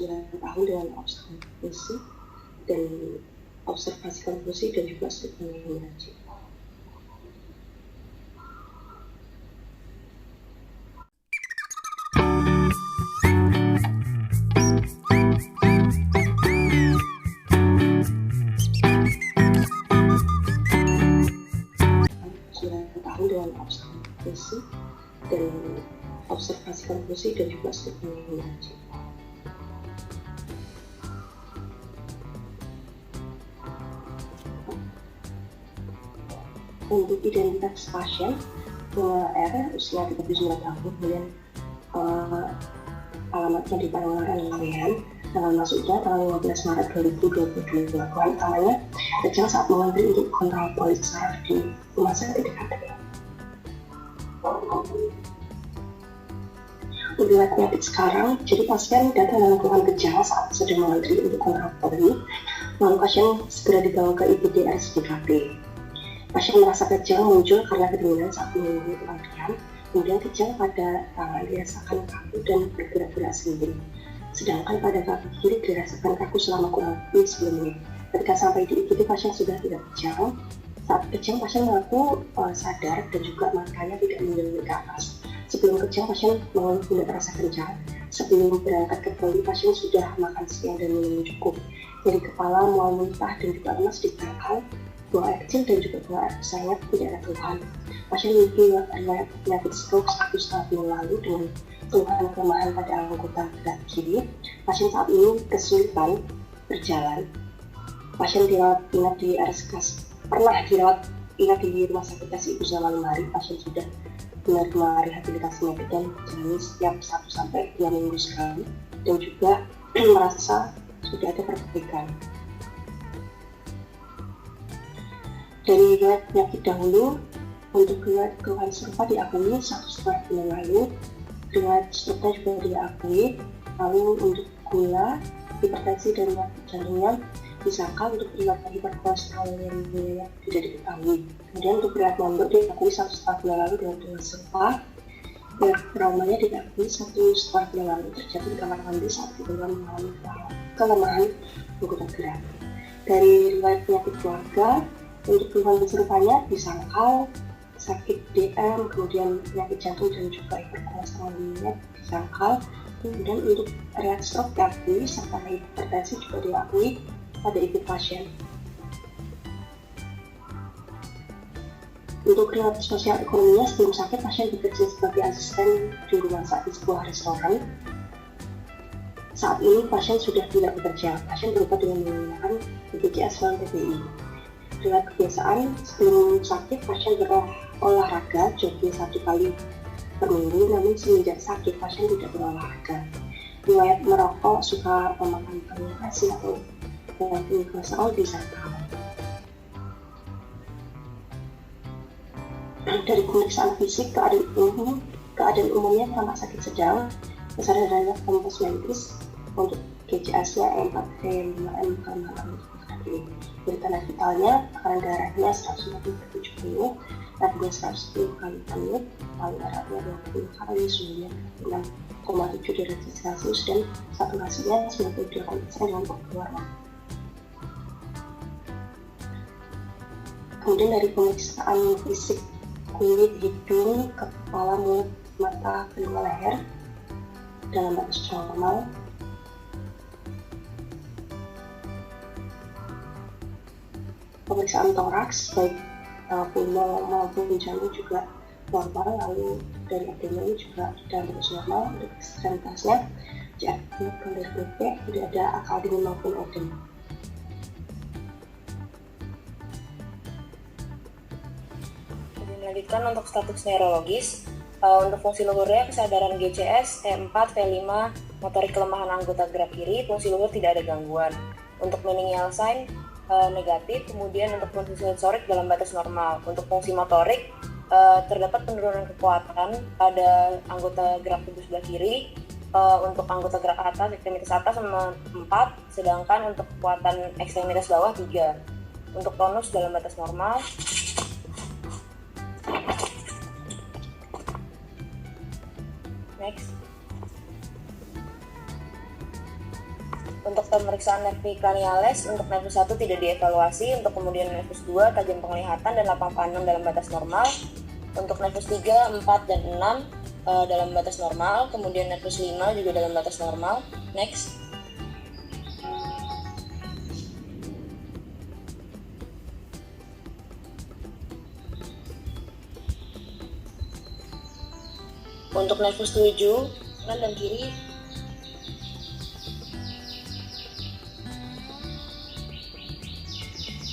9 tahun dengan observasi dan observasi konklusi dan juga studi mengaji. Dengan observasi dan observasi konklusi dan juga studi mengaji. Untuk identitas pasien, R usia 39 tahun, kemudian alamatnya di Pangandaran Laweyan, tanggal masuknya tanggal 15 Maret 2022. Keluhan utamanya kejang saat mengantri untuk kontrol polis saraf di rumah sakit dekat. Untuk penyakit sekarang, jadi pasien datang dengan keluhan kejang saat sedang mengantri untuk kontrol poli, lalu pasien segera dibawa ke IGD RSJKP. Pasien merasa kejang muncul karena kedinginan saat menunggu antrian, kemudian kejang pada tangan dirasakan kaku dan bergerak-gerak sendiri, sedangkan pada kaki kiri dirasakan kaku selama kurang lebih 10 menit. Ketika sampai di IGD, pasien sudah tidak kejang. Saat kejang, pasien mengaku sadar dan juga matanya tidak menjadi ke atas. Sebelum kejang, pasien mengeluh tidak terasa kencang. Sebelum berangkat ke poli, pasien sudah makan siang dan minum cukup. Nyeri kepala, mual muntah dan juga lemas di belakang, buang air kecil dan juga buang air besarnya tidak ada keluhan. Pasien memiliki riwayat penyakit stroke 1,5 bulan lalu dengan keluhan kelemahan pada anggota gerak kiri. Pasien saat ini kesulitan berjalan. Pasien dirawat inap di pernah dirawat inap di rumah sakit Kasih Ibu selama 5 hari. Pasien sudah menerima rehabilitasi medik dan menjalani setiap 1-2 minggu sekali dan juga merasa sudah ada perbaikan. Dari riwayat penyakit dahulu, untuk riwayat keluhan serupa diakui 1,5 bulan lalu, riwayat stroke juga diakui, lalu untuk gula, hipertensi dan penyakit jantungnya disangka, untuk riwayat hiperkolesterolemia tidak diketahui. Kemudian untuk riwayat mondok diakui 1,5 bulan lalu dengan keluhan serupa. Riwayat traumanya diakui 1,5 bulan lalu terjadi di kamar mandi saat kebetulan mengalami kelemahan anggota gerak. Dari riwayat penyakit keluarga, untuk keluhan serupanya disangkal sakit DM, kemudian penyakit jantung dan juga hiperkolesterolemia disangkal. Kemudian untuk riwayat stroke diakui serta hipertensi juga diakui pada ibu pasien. Untuk riwayat sosial ekonominya, sebelum sakit pasien bekerja sebagai asisten di rumah sakit sebuah restoran. Saat ini pasien sudah tidak bekerja. Pasien berobat dengan menggunakan BPJS dan PBI. Riwayat kebiasaan, sebelum sakit pasien berolahraga jogging 1 kali per minggu, namun semenjak sakit pasien tidak berolahraga. Riwayat merokok, suka memakan makanan asin atau tinggi kolesterol disangkal. Dari pemeriksaan fisik, keadaan umumnya tampak sakit sedang, kesadarannya kompos mentis, untuk GCS-nya E4-E5M kalau dari tanda vitalnya, tekanan darahnya 150/70, nadinya 110 kali per menit, paling darahnya 20 kali, suhunya 6,7 derajat Celcius dan saturasinya 98% dengan keluaran. Kemudian dari pemeriksaan fisik kulit, hidung, kepala, mulut, mata, telinga, leher dalam batas normal. Pemeriksaan toraks baik pulmo maupun jantung juga normal, lalu dari abdomen juga dalam batas normal. Untuk ekstremitasnya jantung dari BP tidak ada akal dingin maupun odem. Melanjutkan untuk status neurologis, untuk fungsi luhurnya kesadaran GCS, E4, V5, motorik kelemahan anggota gerak kiri, fungsi luhur tidak ada gangguan. Untuk meningial sign negatif, kemudian untuk fungsi sensorik dalam batas normal. Untuk fungsi motorik terdapat penurunan kekuatan pada anggota gerak tubuh sebelah kiri, untuk anggota gerak atas, ekstremitas atas 4, sedangkan untuk kekuatan ekstremitas bawah 3. Untuk tonus dalam batas normal. Next. Untuk pemeriksaan nervi cranialis, untuk nervus 1 tidak dievaluasi, untuk kemudian nervus 2 tajam penglihatan dan lapang pandang dalam batas normal. Untuk nervus 3, 4, dan 6 dalam batas normal, kemudian nervus 5 juga dalam batas normal. Next. Untuk nervus 7, kanan dan kiri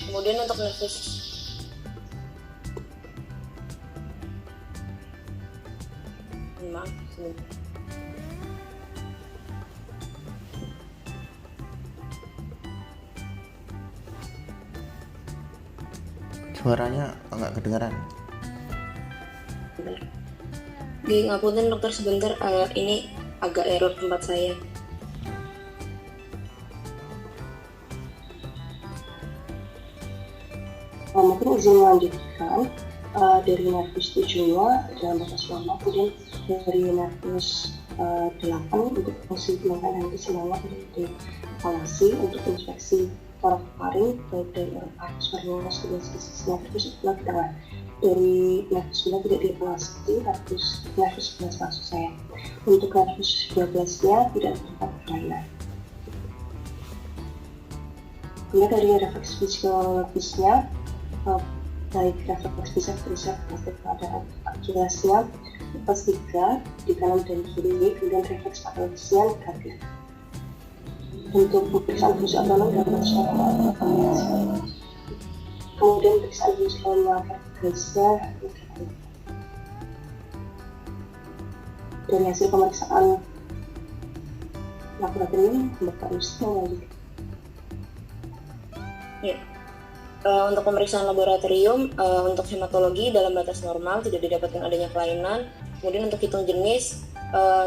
kemudian untuk nervus Suaranya nggak kedengaran. ngapunten dokter sebentar, ini agak error tempat saya. Mungkin izin melanjutkan dari nervus 7-nya dalam batas normal, kemudian dari nervus 8 untuk fungsi penglihatan dan keseimbangan untuk dievaluasi untuk inspeksi orofaring baik dari orofaring superior dan spesies nervus sebelah tengah. Dari nervus 9 tidak dievaluasi, nervus 11 maksud saya. Untuk nervus 12-nya tidak terdapat kelainan. Kemudian dari refleks fisiologisnya, baik refleks bisa plastik pada akilasnya plus 3 di kanan dan kiri, kemudian refleks patologisnya negatif. Untuk pemeriksaan fungsi otonom dapat soal kemudian pemeriksaan fungsi otonom garisnya negatif. Dari hasil pemeriksaan laboratorium, Bapak Yusuf melanjutkan. Ya. Untuk pemeriksaan laboratorium, untuk hematologi dalam batas normal tidak didapatkan adanya kelainan. Kemudian untuk hitung jenis,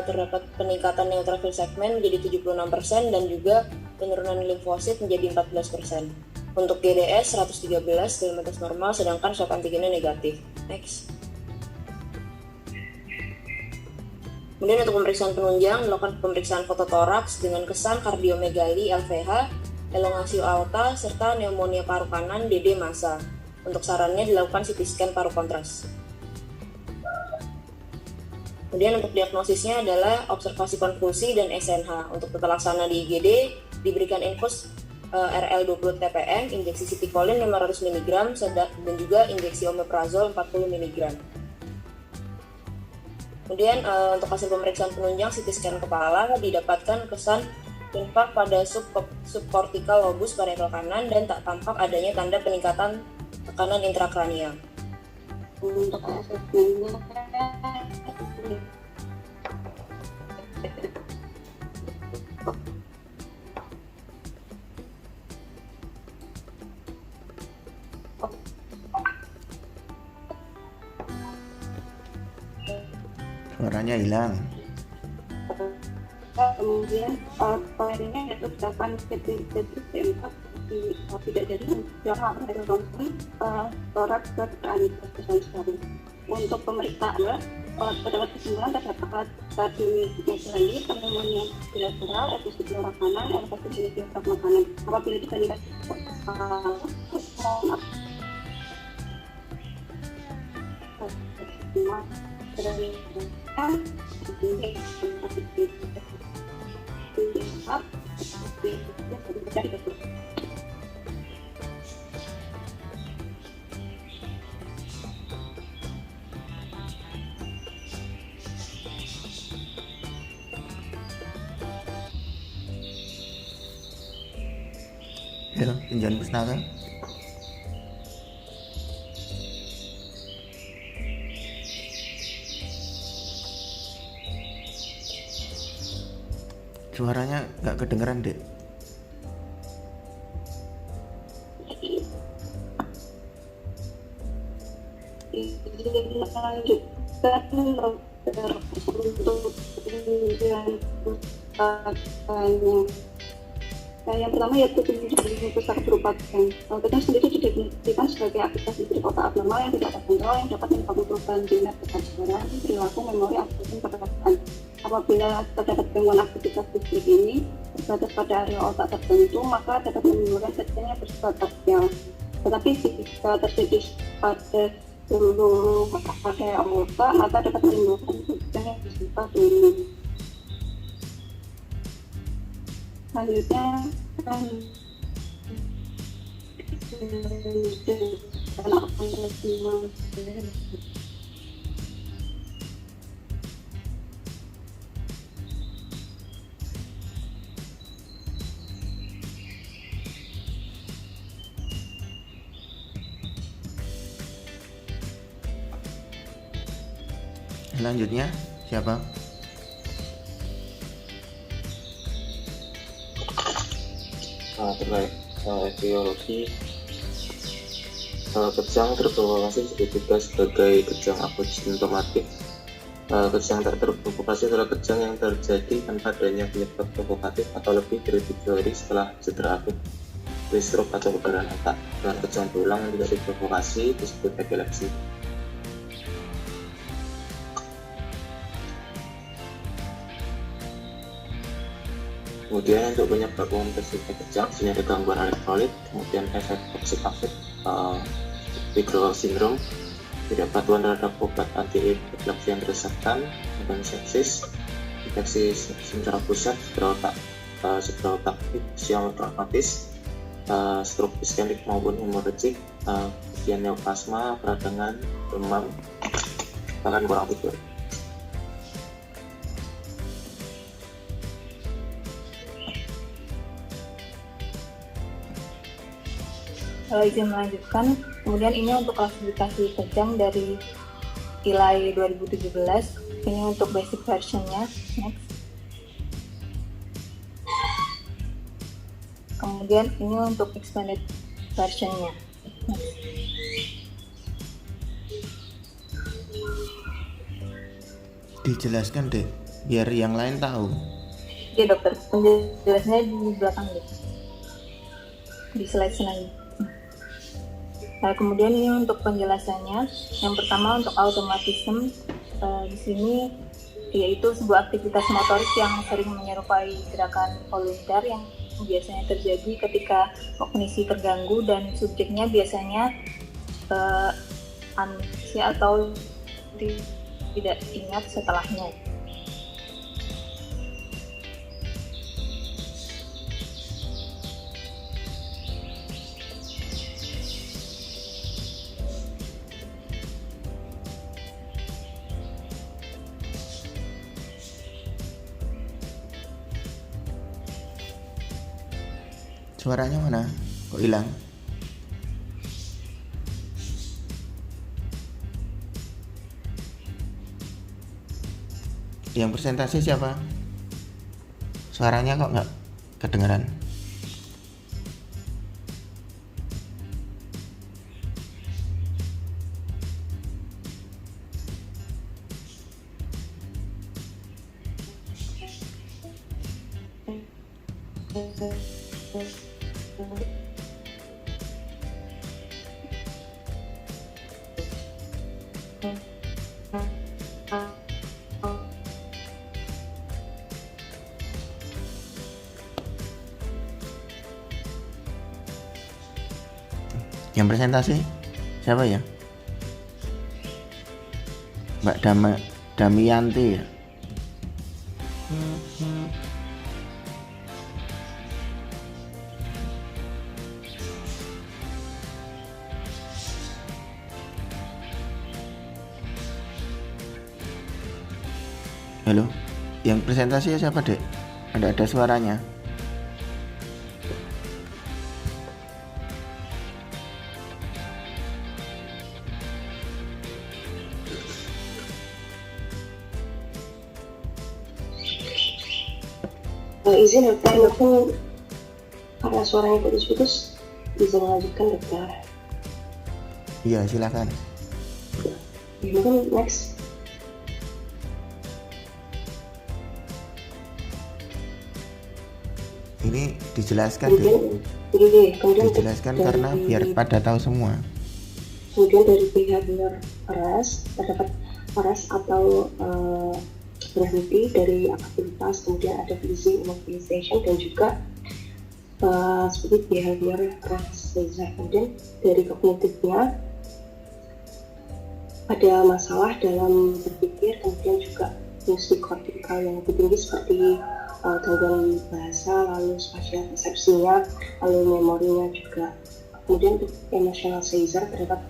terdapat peningkatan neutrophil segmen menjadi 76% dan juga penurunan limfosit menjadi 14%. Untuk GDS 113 dalam batas normal, sedangkan swab antigennya negatif. Next. Kemudian untuk pemeriksaan penunjang, dilakukan pemeriksaan fototoraks dengan kesan kardiomegali LVH, elongasio aorta, serta pneumonia paru kanan DD massa. Untuk sarannya dilakukan CT scan paru kontras. Kemudian untuk diagnosisnya adalah observasi konvulsi dan SNH. Untuk tata laksana di IGD diberikan infus RL20 TPM, injeksi citicolin 500 mg, dan juga injeksi omeprazol 40 mg. Kemudian untuk hasil pemeriksaan penunjang CT scan kepala didapatkan kesan infark pada subcortical lobus parietal kanan dan tak tampak adanya tanda peningkatan tekanan intrakranial. Untuk asesmennya Suaranya hilang. kemudian lainnya yaitu sedangkan CT4 tidak jadi menjawab dari ronsen toraks ke peranian sekali. Untuk pemeriksaan terdapat kesimpulan terdapat kardiomegali, pneumonia bilateral, episode pleural kanan, elevasi jenis diafragma kanan. Apabila dibandingkan Ya, tinjauan pustaka. Suaranya nggak kedengeran, Dek. Yang pertama yaitu penunjukan pustaka berupa pen. Pen sendiri didefinisikan sebagai aktivitas di kota abnormal yang tidak terkontrol yang dapat menyebabkan perubahan gener perilaku, memori, aktivitas pergerakan. Apabila terdapat gangguan aktivitas fisik ini, terbatas pada area otak tertentu, maka dapat menimbulkan terjadinya bersifat parsial. Tetapi jika terjadi pada seluruh area otak, maka dapat menimbulkan terjadinya bersifat umum. Selanjutnya Selanjutnya siapa? Terkait etiologi, kejang terprovokasi juga sebagai kejang akut simptomatik. Kejang tak terprovokasi adalah kejang yang terjadi tanpa adanya penyebab provokatif atau lebih dari 7 hari setelah cedera akut, stroke atau kebakaran otak. Dan kejang berulang yang tidak diprovokasi disebut epilepsi. Kemudian untuk penyebab umum terjadinya kejang, ada gangguan elektrolit, kemudian efek toksik akut, withdrawal syndrome, ketidakpatuhan terhadap obat anti epilepsi yang diresepkan, dan sepsis, infeksi secara pusat, cedera otak yang traumatis, stroke iskemik maupun hemorragik, kemudian neoplasma, peradangan, demam, bahkan kurang tidur. Izin melanjutkan, kemudian ini untuk klasifikasi kejang dari nilai 2017, ini untuk basic versionnya. Next. Kemudian ini untuk expanded versionnya. Next. Dijelaskan deh, biar yang lain tahu. Oke dokter, penjelasannya di belakang deh, di slide selanjutnya. Nah, kemudian ini untuk penjelasannya. Yang pertama untuk automatism, di sini yaitu sebuah aktivitas motorik yang sering menyerupai gerakan voluntar yang biasanya terjadi ketika kognisi terganggu dan subjeknya biasanya amnesia atau tidak ingat setelahnya. Suaranya mana? Kok hilang? Yang presentasi siapa? Suaranya kok nggak kedengeran? Yang presentasi siapa ya? Mbak Damianti ya? Halo, yang presentasi siapa dek? Ada suaranya. Izin dokter, mungkin karena suaranya putus-putus, izin melanjutkan dokter. Iya silakan. Mungkin next. Ini dijelaskan deh. Kemudian Dijelaskan karena biar pada tahu semua. Kemudian dari behavior RAS terdapat RAS atau berhenti dari aktivitas, kemudian ada busy immobilization dan juga seperti behavior seizure. Kemudian dari kognitifnya ada masalah dalam berpikir, kemudian juga fungsi kortikal yang lebih tinggi seperti gangguan bahasa, lalu spasial persepsinya, lalu memorinya juga. Kemudian untuk emotional seizure terdapat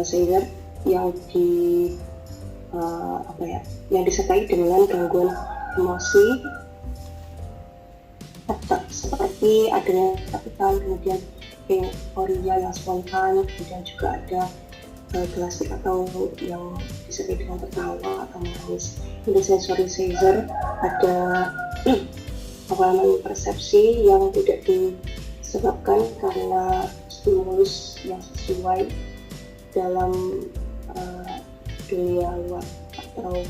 seizure yang yang disertai dengan gangguan emosi seperti adanya ketakutan, kemudian euforia yang spontan, kemudian juga ada klasik atau yang disertai dengan tertawa atau menangis. Untuk sensory seizure ada pengalaman persepsi yang tidak disebabkan karena stimulus yang sesuai dalam dunia luar atau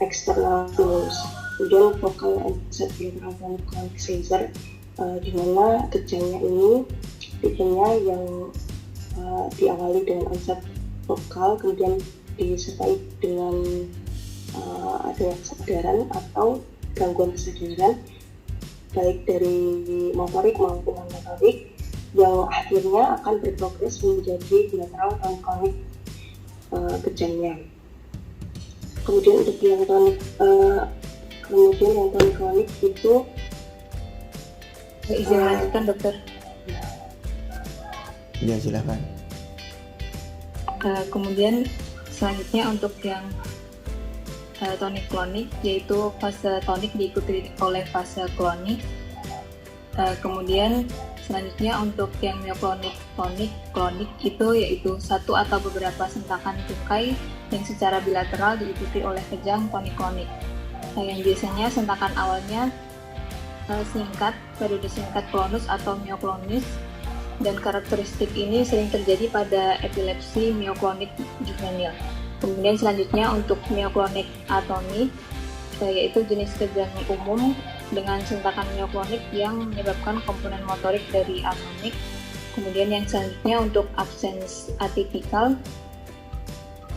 eksternal stimulus. Kemudian vocal and bilateral tonic seizure di mana kejangnya ini tipenya yang diawali dengan onset vokal, kemudian disertai dengan adanya kesadaran atau gangguan kesadaran baik dari motorik maupun non-motorik yang akhirnya akan berprogres menjadi bilateral tonic kejangnya. Kemudian untuk yang tonic itu izin lanjutkan dokter. Ya silakan. Kemudian selanjutnya untuk yang tonik klonik, yaitu fase tonik diikuti oleh fase klonik. Kemudian selanjutnya untuk yang mioklonik klonik itu yaitu satu atau beberapa sentakan tungkai yang secara bilateral diikuti oleh kejang tonik klonik. Yang biasanya sentakan awalnya singkat, periode singkat klonus atau mioklonis, dan karakteristik ini sering terjadi pada epilepsi mioklonik juvenil. Kemudian selanjutnya untuk mioklonik atonik, yaitu jenis kejang umum dengan sentakan mioklonik yang menyebabkan komponen motorik dari atonik. Kemudian yang selanjutnya untuk absens atipikal,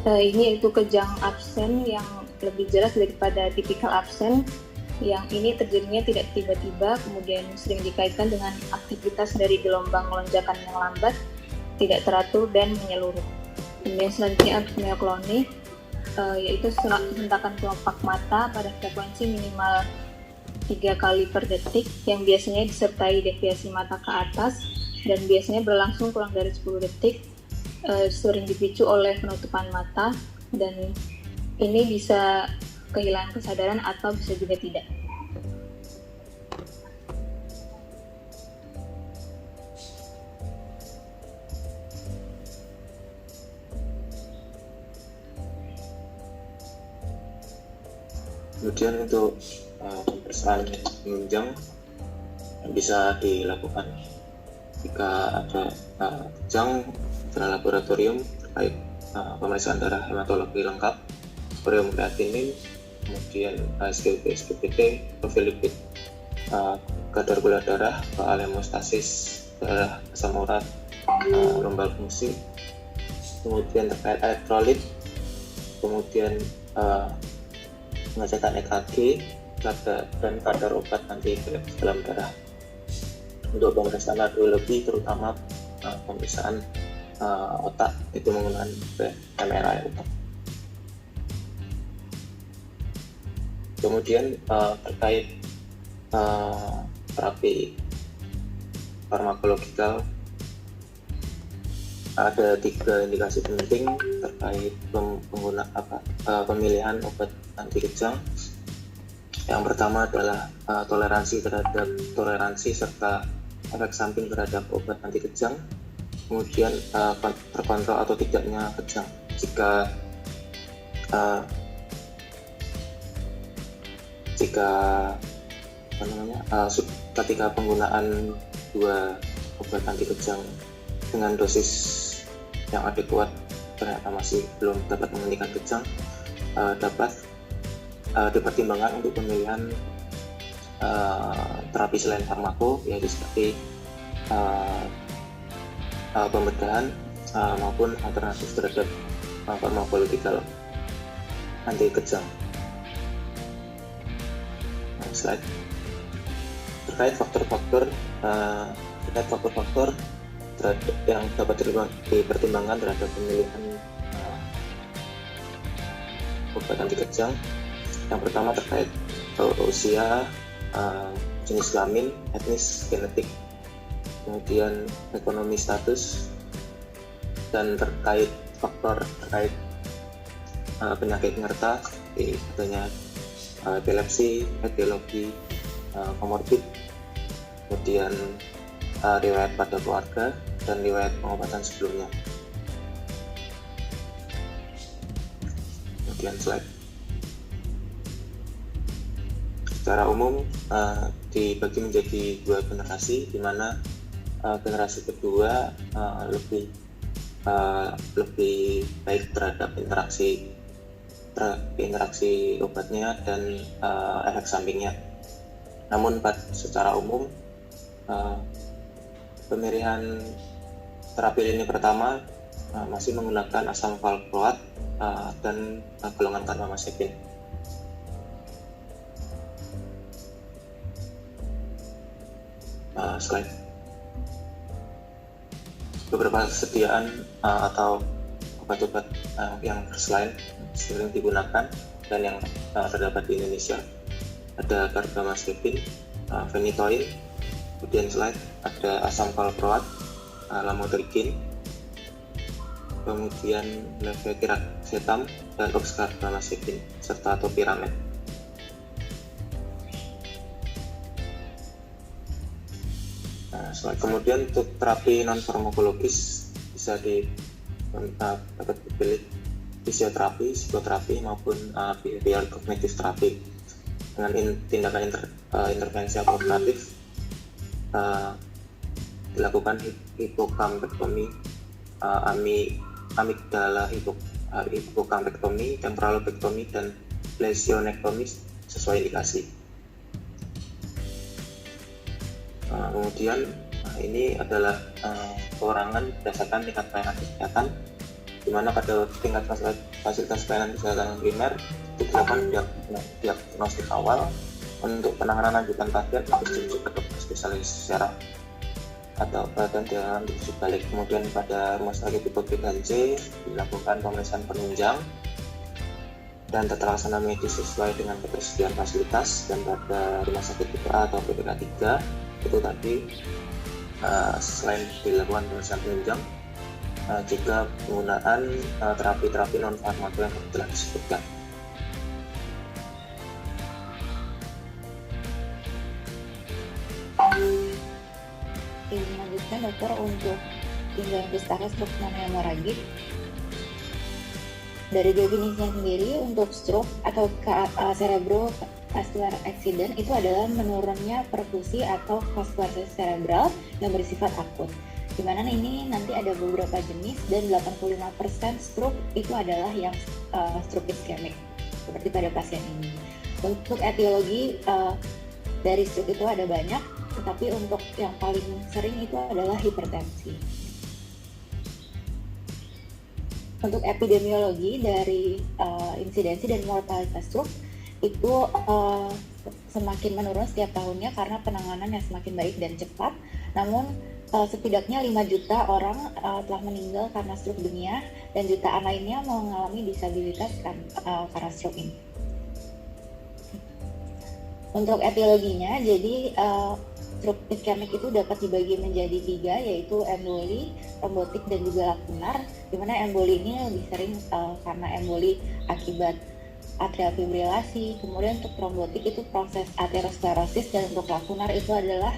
ini yaitu kejang absen yang lebih jelas daripada tipikal absen, yang ini terjadinya tidak tiba-tiba, kemudian sering dikaitkan dengan aktivitas dari gelombang lonjakan yang lambat, tidak teratur dan menyeluruh. Kemudian selanjutnya untuk mioklonik, yaitu sentakan kelopak mata pada frekuensi minimal 3 kali per detik yang biasanya disertai deviasi mata ke atas dan biasanya berlangsung kurang dari 10 detik, sering dipicu oleh penutupan mata, dan ini bisa kehilangan kesadaran atau bisa juga tidak. Kemudian untuk pemeriksaan penunjang yang bisa dilakukan jika ada kejang secara laboratorium terkait pemeriksaan darah hematologi lengkap, ureum kreatinin, kemudian SGLT, SGPT, profil lipid, kadar gula darah, hemostasis, darah asam urat, lambal fungsi, kemudian terkait elektrolit, kemudian pengecekan EKG dan kadar obat anti epilepsi dalam darah. Untuk pemeriksaan radiologi terutama pemeriksaan otak itu menggunakan MRI otak. Kemudian terkait terapi farmakologikal, ada 3 indikasi penting terkait pemilihan obat anti kejang. Yang pertama adalah toleransi serta efek samping terhadap obat anti kejang. Kemudian terkontrol atau tidaknya kejang. Ketika penggunaan 2 obat anti kejang dengan dosis yang adekuat ternyata masih belum dapat menghentikan kejang, dapat dipertimbangkan untuk pemilihan terapi selain farmako, yaitu seperti pembedahan maupun alternatif terhadap farmakologikal anti kejang. slide. Terkait faktor-faktor yang dapat dipertimbangkan terhadap pemilihan obat anti kejang. Yang pertama terkait usia, jenis kelamin, etnis, genetik, kemudian ekonomi, status, dan terkait faktor terkait penyakit penyerta seperti adanya epilepsi, etiologi, komorbid, kemudian riwayat pada keluarga dan riwayat pengobatan sebelumnya. Kemudian slide. Secara umum dibagi menjadi dua generasi, di mana generasi kedua lebih baik terhadap interaksi obatnya dan efek sampingnya. Namun secara umum pemilihan terapi lini pertama masih menggunakan asam valproat dan golongan karbamazepin. Slide. Beberapa kesediaan atau obat-obat yang first line sering digunakan dan yang terdapat di Indonesia ada karbamazepin, phenytoin, kemudian slide ada asam valproat, lamotrigine, kemudian levetiracetam dan oxcarbamazepin serta topiramate. Kemudian untuk terapi non farmakologis bisa dapat dipilih fisioterapi, psikoterapi maupun behavioral cognitive therapy dengan tindakan intervensi akomodatif. Dilakukan hipokampektomi, amigdala hipokampektomi, temporalopektomi, dan lesionektomi sesuai indikasi. Kemudian ini adalah perorangan berdasarkan tingkat pelayanan kesehatan, di mana pada tingkat fasilitas pelayanan kesehatan primer itu dilakukan diagnostik awal. Untuk penanganan lanjutan pasien harus dirujuk ke dokter spesialis secara atau perhatian dilakukan dirujuk balik. Kemudian pada rumah sakit tipe B dan C dilakukan pemeriksaan penunjang dan tata laksana medis sesuai dengan ketersediaan fasilitas. Dan pada rumah sakit tipe A atau PPK 3 itu tadi selain dilakukan pemeriksaan penunjang juga penggunaan terapi-terapi non farmako yang telah disebutkan. Melanjutkan dokter untuk tindakan pustaka stroke non-hemoragik. Dari definisinya sendiri, untuk stroke atau cerebrovascular accident itu adalah menurunnya perfusi atau vaskularitas cerebral yang bersifat akut. Dimana ini nanti ada beberapa jenis dan 85% stroke itu adalah yang stroke ischemic seperti pada pasien ini. Untuk etiologi dari stroke itu ada banyak, tetapi untuk yang paling sering itu adalah hipertensi. Untuk epidemiologi dari insidensi dan mortalitas stroke itu semakin menurun setiap tahunnya karena penanganan yang semakin baik dan cepat. Namun setidaknya 5 juta orang telah meninggal karena stroke dunia dan jutaan lainnya mengalami disabilitas karena stroke ini. Untuk etiologinya, jadi stroke ischemic itu dapat dibagi menjadi 3, yaitu emboli, trombotik, dan juga lakunar. Dimana emboli ini lebih sering karena emboli akibat atrial fibrilasi. Kemudian untuk trombotik itu proses aterosklerosis, dan untuk lakunar itu adalah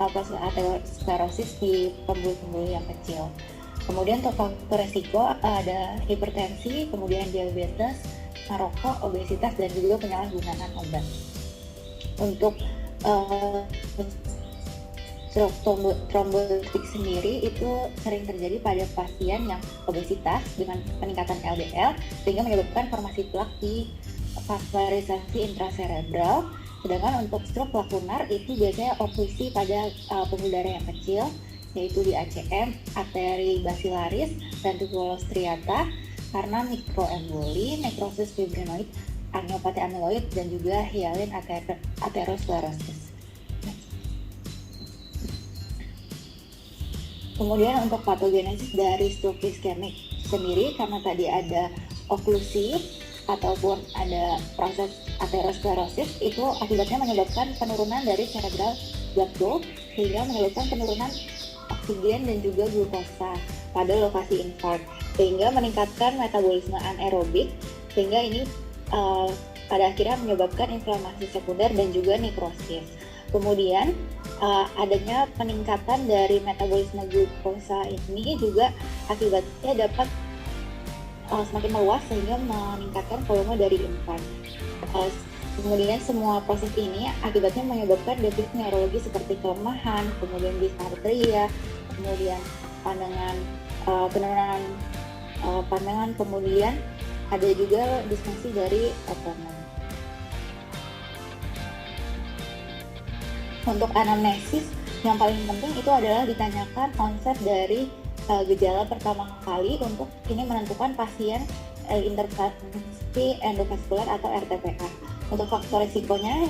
proses aterosklerosis di pembuluh-pembuluh yang kecil. Kemudian untuk faktor resiko ada hipertensi, kemudian diabetes, merokok, obesitas, dan juga penyalahgunaan obat. Untuk stroke trombotik sendiri itu sering terjadi pada pasien yang obesitas dengan peningkatan LDL sehingga menyebabkan formasi plak di vaskularisasi intracerebral. Sedangkan untuk stroke lakunar itu biasanya oklusi pada pembuluh darah yang kecil, yaitu di ACM, arteri basilaris, ventriculostriata karena mikroemboli, nekrosis fibrinoid angiopati amiloid dan juga hyalin atherosclerosis. Kemudian untuk patogenesis dari stroke ischemic sendiri, karena tadi ada oklusi ataupun ada proses atherosclerosis, itu akibatnya menyebabkan penurunan dari cerebral blood flow sehingga menyebabkan penurunan oksigen dan juga glukosa pada lokasi infark, sehingga meningkatkan metabolisme anaerobik, sehingga ini pada akhirnya menyebabkan inflamasi sekunder dan juga nekrosis. Kemudian adanya peningkatan dari metabolisme glukosa ini juga akibatnya dapat semakin meluas sehingga meningkatkan volume dari infark. Kemudian semua proses ini akibatnya menyebabkan defisit neurologi seperti kelemahan, kemudian disartria, kemudian penurunan pandangan, kemudian ada juga disfungsi dari otonom. Untuk anamnesis, yang paling penting itu adalah ditanyakan onset dari gejala pertama kali untuk ini menentukan pasien intervensi endovaskular atau RTPA. Untuk faktor risikonya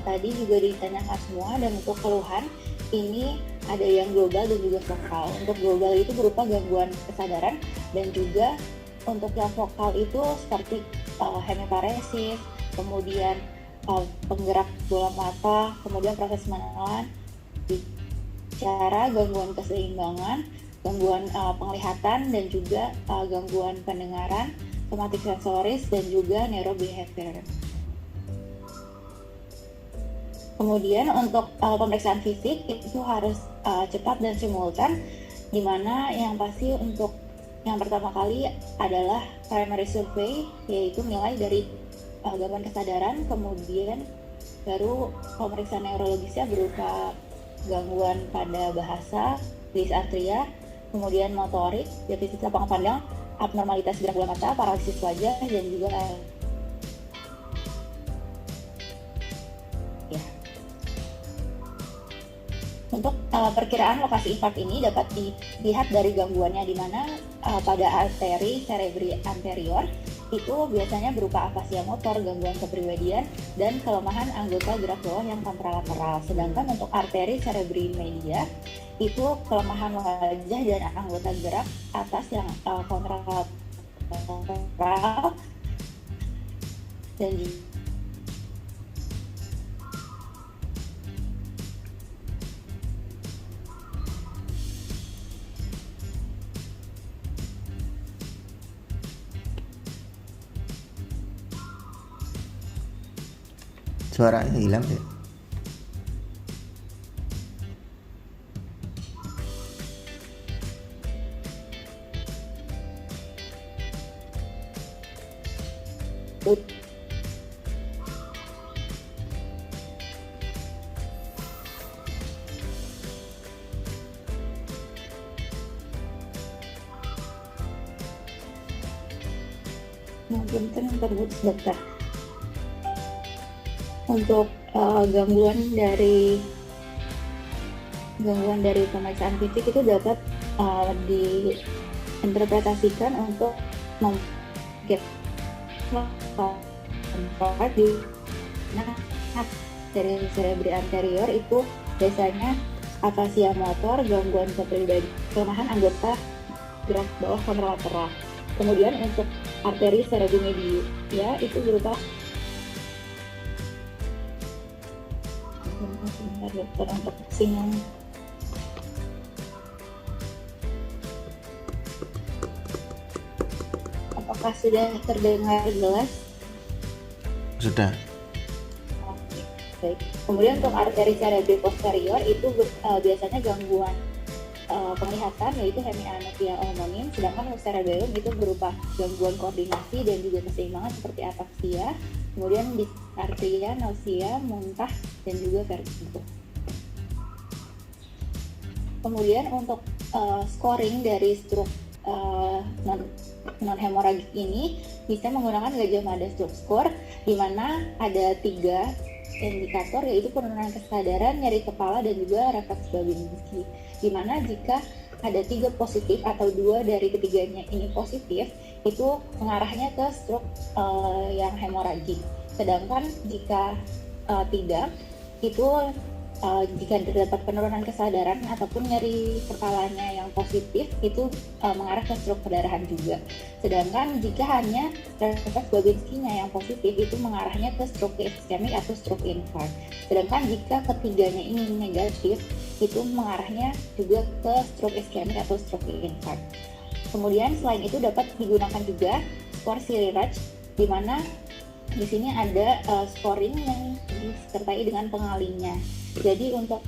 tadi juga ditanyakan semua, dan untuk keluhan ini ada yang global dan juga vokal. Untuk global itu berupa gangguan kesadaran, dan juga untuk yang vokal itu seperti hemiparesis, kemudian penggerak bola mata, kemudian proses menelan, bicara, gangguan keseimbangan, gangguan penglihatan, dan juga gangguan pendengaran, somatik sensoris, dan juga neurobehavior. Kemudian untuk pemeriksaan fisik itu harus cepat dan simultan, di mana yang pasti untuk yang pertama kali adalah primary survey, yaitu nilai dari gangguan kesadaran, kemudian baru pemeriksaan neurologisnya berupa gangguan pada bahasa, dysarthria, kemudian motorik, defisit lapang pandang, abnormalitas gerak bola mata, paralisis wajah, dan juga Untuk perkiraan lokasi infark ini dapat dilihat dari gangguannya, di mana pada arteri cerebri anterior itu biasanya berupa afasia motor, gangguan kepribadian, dan kelemahan anggota gerak bawah yang kontralateral. Sedangkan untuk arteri cerebri media itu kelemahan wajah dan anggota gerak atas yang kontralateral, dan suaranya hilang deh. mungkin terputus sebentar. Untuk gangguan dari pemeriksaan fisik itu dapat diinterpretasikan untuk di dari cerebri anterior itu biasanya afasia motor, gangguan kepribadian, kelemahan anggota gerak bawah kontralateral. Kemudian untuk arteri cerebri media itu berupa dokter untuk sinyal. Apakah sudah terdengar jelas? Sudah. Oke, baik. Kemudian untuk arteri cerebri posterior itu biasanya gangguan penglihatan, yaitu hemianopia homonim, sedangkan untuk cerebellum itu berupa gangguan koordinasi dan juga keseimbangan seperti ataxia, kemudian dysarthria, nausea, muntah, dan juga vertigo. Kemudian untuk scoring dari stroke non-hemoragik ini bisa menggunakan Gajah Mada Stroke Score, di mana ada 3 indikator, yaitu penurunan kesadaran, nyeri kepala, dan juga refleks Babinski. Di mana jika ada 3 positif atau 2 dari ketiganya ini positif, itu mengarahnya ke stroke yang hemoragik. Sedangkan jika tidak, itu jika terdapat penurunan kesadaran ataupun nyeri kepalanya yang positif, itu mengarah ke stroke perdarahan juga. Sedangkan jika hanya refleks Babinskinya yang positif, itu mengarahnya ke stroke iskemik atau stroke infarct. Sedangkan jika ketiganya ini negatif, itu mengarahnya juga ke stroke iskemik atau stroke infarct. Kemudian selain itu dapat digunakan juga skor Siriraj, di mana di sini ada scoring yang disertai dengan pengalinya. Jadi untuk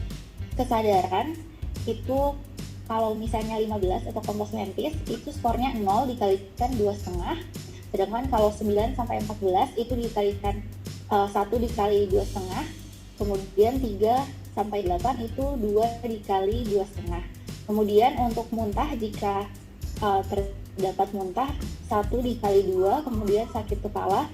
kesadaran itu kalau misalnya 15 atau kelompok mentis itu skornya 0 dikalikan 2,5. Sedangkan kalau 9 sampai 14 itu dikalikan 1 dikali 2,5. Kemudian 3 sampai 8 itu 2 dikali 2,5. Kemudian untuk muntah, jika terdapat muntah 1 dikali 2, kemudian sakit kepala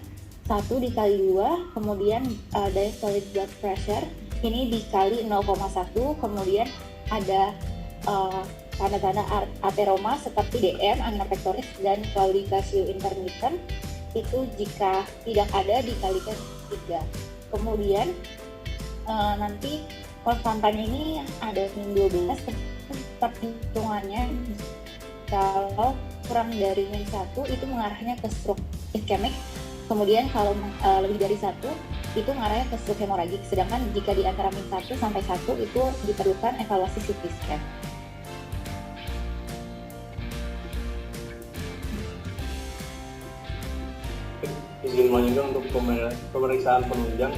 1 dikali 2, kemudian diastolic blood pressure ini dikali 0,1, kemudian ada tanda-tanda ateroma seperti DM, angina pectoris, dan claudicatio intermittent itu jika tidak ada dikalikan 3. Kemudian nanti konstantannya ini ada min 12, perhitungannya kalau kurang dari min 1 itu mengarahnya ke stroke iskemik. Kemudian kalau lebih dari 1 itu mengarahnya ke stroke hemoragik. Sedangkan jika di antara min 1 sampai 1 itu diperlukan evaluasi CT scan. Izin melanjutkan untuk pemeriksaan penunjang.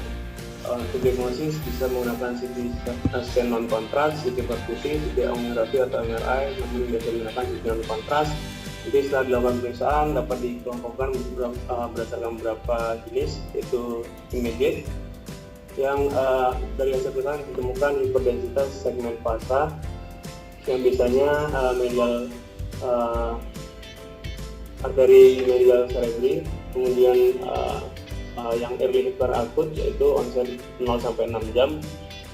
Untuk diagnosis bisa menggunakan CT scan non kontras, CT perkusi, CT angiografi atau MRI, namun biasa menggunakan CT non kontras. Jadi setelah dilakukan pemeriksaan dapat dikelompokkan berdasarkan beberapa jenis, yaitu immediate yang dari hasil pemeriksaan ditemukan hiperdensitas segmen fasa yang biasanya medial arteri medial cerebri, kemudian yang early hiperakut yaitu onset 0-6 jam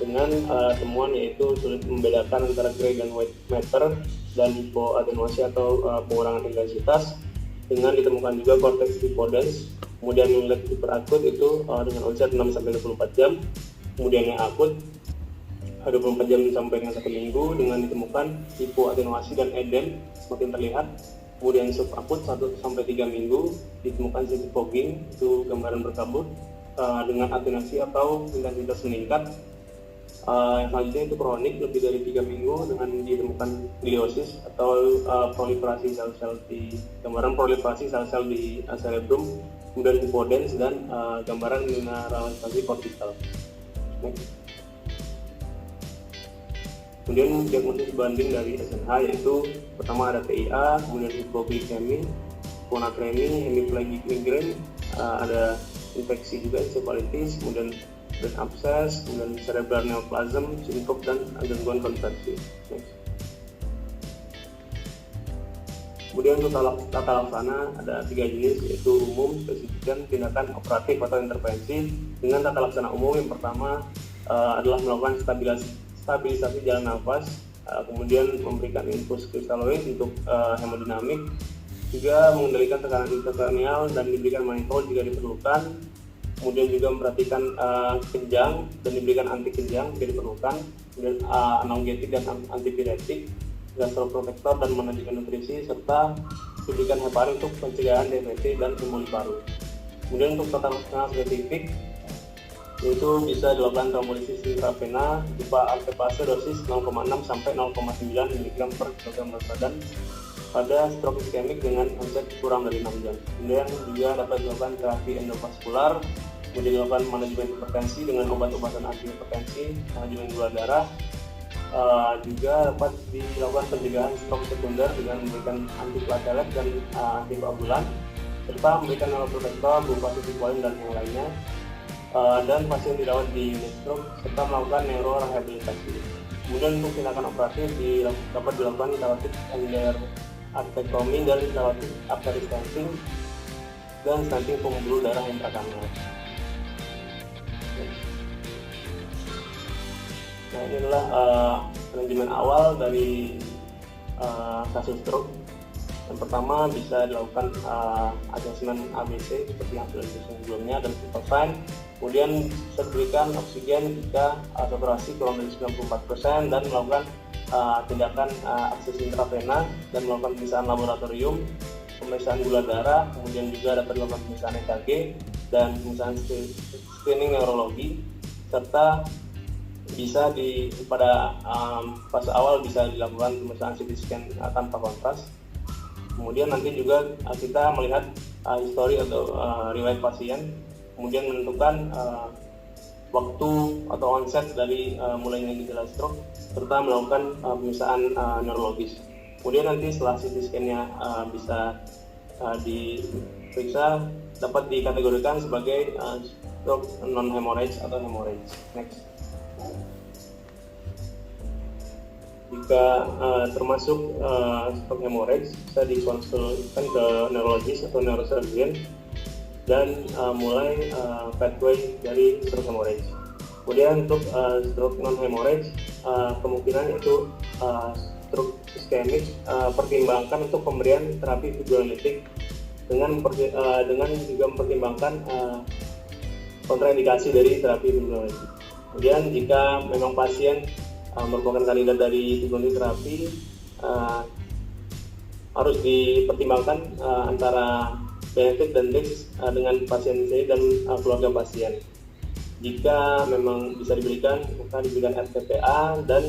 dengan temuan yaitu sulit membedakan antara gray dan white matter dan hipoatenuasi atau pengurangan intensitas, dengan ditemukan juga cortex hypodense. Kemudian yang late hiperakut itu dengan onset 6-24 jam, kemudian yang akut 24 jam sampai dengan 1 minggu dengan ditemukan hipoatenuasi dan edem semakin terlihat. Kemudian subakut 1-3 minggu ditemukan CT fogging, itu gambaran berkabut dengan atenuasi atau intensitas meningkat. Yang selanjutnya itu kronik lebih dari 3 minggu dengan ditemukan gliosis atau proliferasi sel-sel di gambaran proliferasi sel-sel di cerebrum, kemudian hipodens dan gambaran mineralisasi kortikal. Kemudian diagnosis banding dari SNH yaitu pertama ada TIA, kemudian hipoglikemi, ponatremi, hemiplegic migraine, ada infeksi juga encephalitis, kemudian brain abscess, kemudian cerebral neoplasm, sinkope, dan gangguan konversi. Next. Kemudian untuk tata laksana ada 3 jenis, yaitu umum, spesifik, dan tindakan operatif atau intervensi. Dengan tata laksana umum yang pertama adalah melakukan stabilisasi jalan nafas, kemudian memberikan infus kristaloid untuk hemodinamik, juga mengendalikan tekanan intrakranial dan diberikan manitol jika diperlukan. Kemudian juga memperhatikan kejang dan diberikan anti kejang jika diperlukan, kemudian analgetik dan antipiretik, gastroprotektor dan manajemen nutrisi, serta diberikan heparin untuk pencegahan DVT dan emboli paru. Kemudian untuk tata laksana spesifik yaitu bisa dilakukan trombolisis intravena berupa artefase dosis 0,6 sampai 0,9 mg per kilogram berat badan pada stroke iskemik dengan onset kurang dari 6 jam. Kemudian juga dapat dilakukan terapi endovaskular, kemudian dilakukan manajemen hipertensi dengan obat-obatan antihipertensi, manajemen gula darah, juga dapat dilakukan pencegahan stroke sekunder dengan memberikan antiplatelet dan antikoagulan, serta memberikan neuroprotektor berupa sitiqualin dan yang lainnya, dan pasien dirawat di unit stroke serta melakukan neurorehabilitasi. Kemudian untuk tindakan operatif dapat dilakukan carotid endarterectomy dan carotid artery stenting dan stenting pembuluh darah intrakranial. Nah, ini adalah manajemen awal dari kasus stroke. Yang pertama bisa dilakukan adjustment ABC seperti yang sudah disebutkan sebelumnya dan vital sign. Kemudian bisa diberikan oksigen jika saturasi kurang dari 94% dan melakukan tindakan akses intravena dan melakukan pemeriksaan laboratorium, pemeriksaan gula darah, kemudian juga dapat dilakukan pemeriksaan EKG dan pemeriksaan screening neurologi, serta bisa pada fase awal bisa dilakukan pemeriksaan CT scan tanpa kontras. Kemudian nanti juga kita melihat histori atau riwayat pasien, kemudian menentukan waktu atau onset dari mulainya gejala stroke, serta melakukan pemeriksaan neurologis. Kemudian nanti setelah CT scan-nya bisa diperiksa, dapat dikategorikan sebagai stroke non-hemorrhage atau hemorrhage. Next. Jika termasuk stroke hemorrhage, bisa dikonsultasikan ke neurologis atau neurosurgeon dan mulai pathway dari stroke hemorrhage. Kemudian untuk stroke non-hemorrhage, kemungkinan itu stroke iskemik, pertimbangkan untuk pemberian terapi fibrinolytik dengan juga mempertimbangkan kontraindikasi dari terapi fibrinolytik. Kemudian jika memang pasien merupakan kandidat dari fibrinolytik terapi, harus dipertimbangkan antara benefit dan risk dengan pasien sendiri dan keluarga pasien. Jika memang bisa diberikan, maka diberikan RTPA dan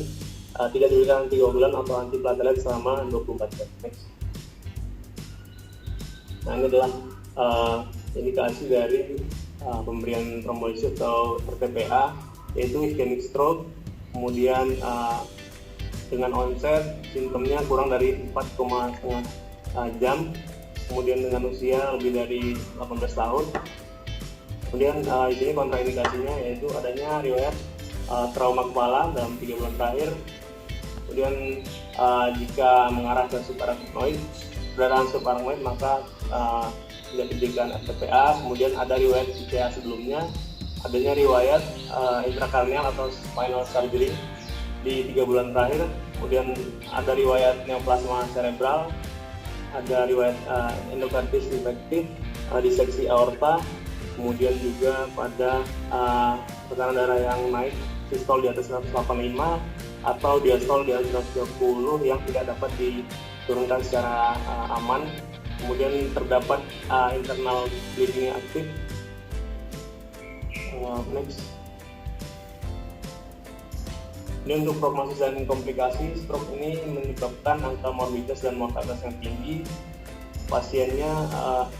tidak diberikan antikoagulan atau antiplatelet selama 24 jam. Next. Nah, ini adalah indikasi dari pemberian trombolysis atau RTPA, yaitu ischemic stroke. Kemudian dengan onset simptomnya kurang dari 4,5 jam, kemudian dengan usia lebih dari 18 tahun. Kemudian di sini kontraindikasinya yaitu adanya riwayat trauma kepala dalam 3 bulan terakhir. Kemudian jika mengarah ke subarachnoid, perdarahan subarachnoid, maka tidak diberikan RTPA. Kemudian ada riwayat CTA sebelumnya, adanya riwayat intrakranial atau spinal surgery di 3 bulan terakhir. Kemudian ada riwayat neoplasma cerebral, ada riwayat endokarditis infektif, diseksi aorta, kemudian juga pada tekanan darah yang naik, sistol di atas 185 atau diastol di atas 120 yang tidak dapat diturunkan secara aman. Kemudian terdapat internal bleeding aktif. Next. Ini untuk prognosis dan komplikasi, stroke ini menyebabkan angka morbiditas dan mortalitas yang tinggi. Pasiennya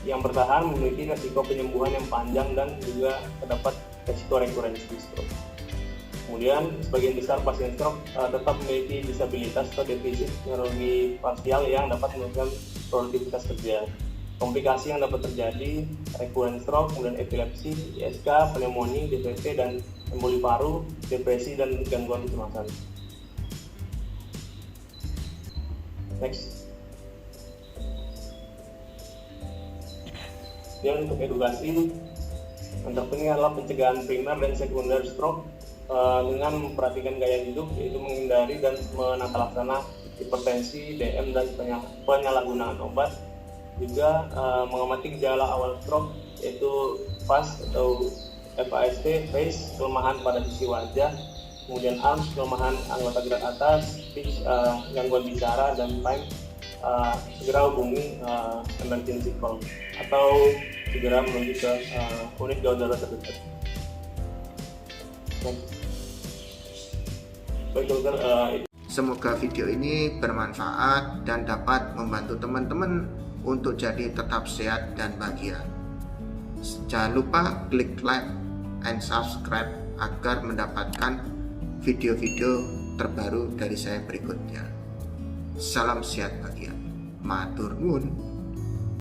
yang bertahan memiliki resiko penyembuhan yang panjang dan juga terdapat resiko rekurensi stroke. Kemudian sebagian besar pasien stroke tetap memiliki disabilitas atau defisit neurologi parsial yang dapat menurunkan produktivitas kerja. Komplikasi yang dapat terjadi, recurrent stroke, kemudian epilepsi, ISK, pneumonia, DVT, dan emboli paru, depresi, dan gangguan kecemasan. Next. Dan untuk edukasi, yang terpenting adalah pencegahan primer dan sekunder stroke dengan memperhatikan gaya hidup, yaitu menghindari dan menata laksana hipertensi, DM, dan penyalahgunaan obat. Juga mengamati gejala awal stroke, yaitu FAST atau FAST, face, kelemahan pada sisi wajah, kemudian arms, kelemahan anggota gerak atas, speech, gangguan bicara, dan time. Segera hubungi emergency call atau segera menuju ke unit gawat darurat terdekat. Baik dokter, semoga video ini bermanfaat dan dapat membantu teman-teman untuk jadi tetap sehat dan bahagia. Jangan lupa klik like and subscribe agar mendapatkan video-video terbaru dari saya berikutnya. Salam sehat bahagia. Matur nuwun.